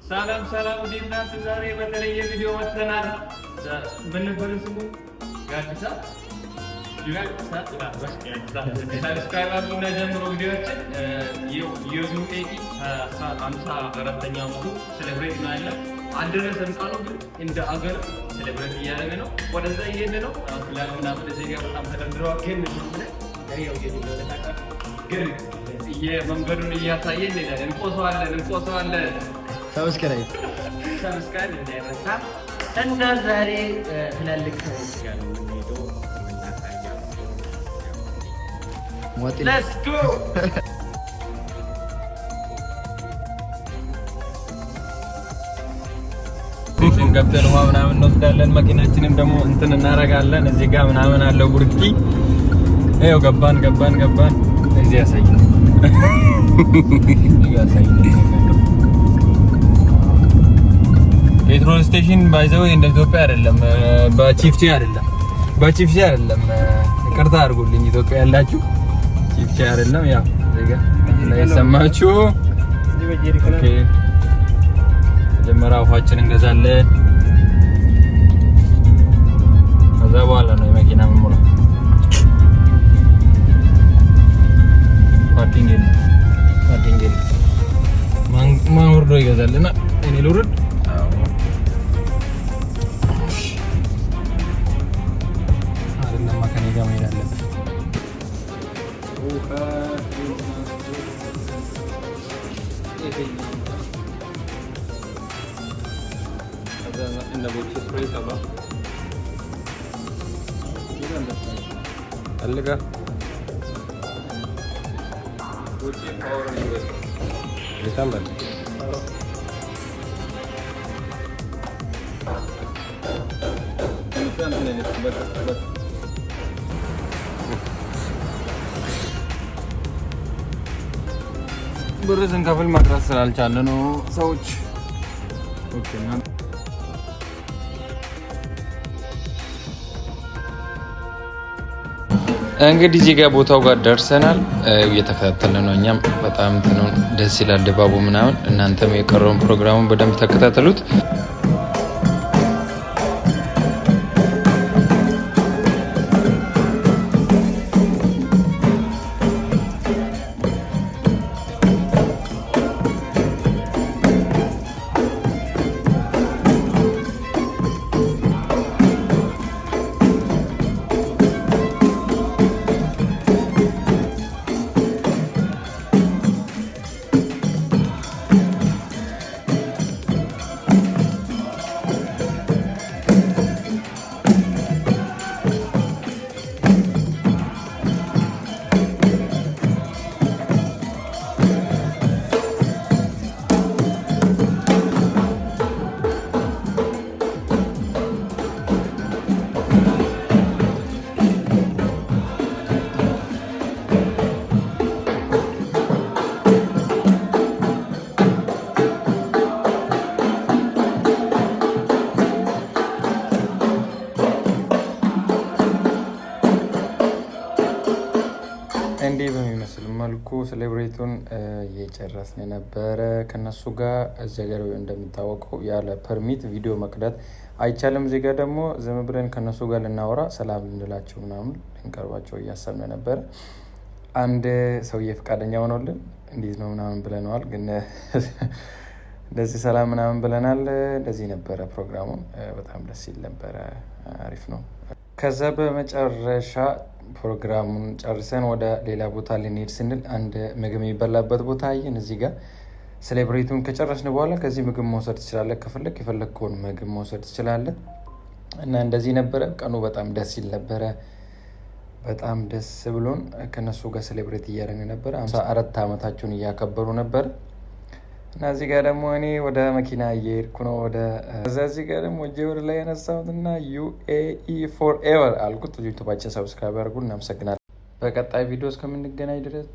ሰላም እንዴት ናችሁ? ዛሬ በተለየ ቪዲዮ መጥተናል። ምን ነበር ስሙ? ጋዲሳ ሰብስክራይብ አድርጉና ጀምሮ ቪዲዮችን የዩኤኢ 54ኛ ዓመቱ ሴሌብሬት ነው ያለ አልደረሰም ቃሉ ግን እንደ አገር ሴሌብሬት እያደረገ ነው። ወደዛ እየሄደ ነው። ፍላግና ወደዚህ ጋር በጣም ተደርድረዋል። ግን የመንገዱን እያሳየ እንሄዳለን። እንቆሰዋለን ሰብስክራይብ እንዳይረሳ እና ዛሬ ትላልቅ ሰዎች ጋር ነው የምንሄደው። Let's go! ገብተን ውሃ ምናምን እንወስዳለን። መኪናችንም ደግሞ እንትን እናደርጋለን። እዚህ ጋር ምናምን አለው ቡርኪ። ይኸው ገባን። እዚህ ያሳየን ፔትሮል ስቴሽን ባይዘው እንደ ኢትዮጵያ አይደለም፣ በቺፍቼ አይደለም። ይቅርታ አድርጉልኝ ኢትዮጵያ ያላችሁ፣ ቺፍቼ አይደለም። ያው እዚህ ጋር ለሰማችሁ ኦኬ። መጀመሪያ ውሃችን እንገዛለን። ከዛ በኋላ ነው የመኪና መሙላ። ፓርኪንግ ማን ወርዶ ይገዛልና እኔ ልውረድ። አይደለም ማከኔ ጋር መሄድ አለብን። ብር ስንከፍል መቅረት ስላልቻለ ነው ሰዎች። ኦኬ እንግዲህ እዚህ ጋር ቦታው ጋር ደርሰናል። እየተከታተልን ነው። እኛም በጣም ደስ ይላል ድባቡ ምናምን። እናንተም የቀረውን ፕሮግራሙን በደንብ ተከታተሉት። እንዲህ በሚመስል መልኩ ሴሌብሬቱን እየጨረስን ነበረ ከነሱ ጋር። እዚህ ጋር እንደሚታወቀው ያለ ፐርሚት ቪዲዮ መቅዳት አይቻልም። እዚህ ጋር ደግሞ ዝም ብለን ከነሱ ጋር ልናወራ ሰላም ልንላቸው ምናምን ልንቀርባቸው እያሰብን ነበረ። አንድ ሰውዬ ፈቃደኛ ሆኖልን እንዴት ነው ምናምን ብለነዋል። ግን እንደዚህ ሰላም ምናምን ብለናል። እንደዚህ ነበረ ፕሮግራሙን። በጣም ደስ ይል ነበረ። አሪፍ ነው። ከዛ በመጨረሻ ፕሮግራሙን ጨርሰን ወደ ሌላ ቦታ ልንሄድ ስንል አንድ ምግብ የሚበላበት ቦታ አየን። እዚህ ጋር ሴሌብሬቱን ከጨረስን በኋላ ከዚህ ምግብ መውሰድ ትችላለህ፣ ከፈለክ የፈለግከውን ምግብ መውሰድ ትችላለህ። እና እንደዚህ ነበረ ቀኑ። በጣም ደስ ይል ነበረ። በጣም ደስ ብሎን ከነሱ ጋር ሴሌብሬት እያደረግን ነበረ። 54 ዓመታቸውን እያከበሩ ነበረ። እና እዚህ ጋር ደግሞ እኔ ወደ መኪና እየሄድኩ ነው። እዚህ ጋር ደግሞ ወደ ላይ ያነሳሁት እና ዩኤኢ ፎርኤቨር አልኩት። ዩቱባችን ሰብስክራይብ አድርጉ። እናመሰግናለን። በቀጣይ ቪዲዮ እስከምንገናኝ ድረስ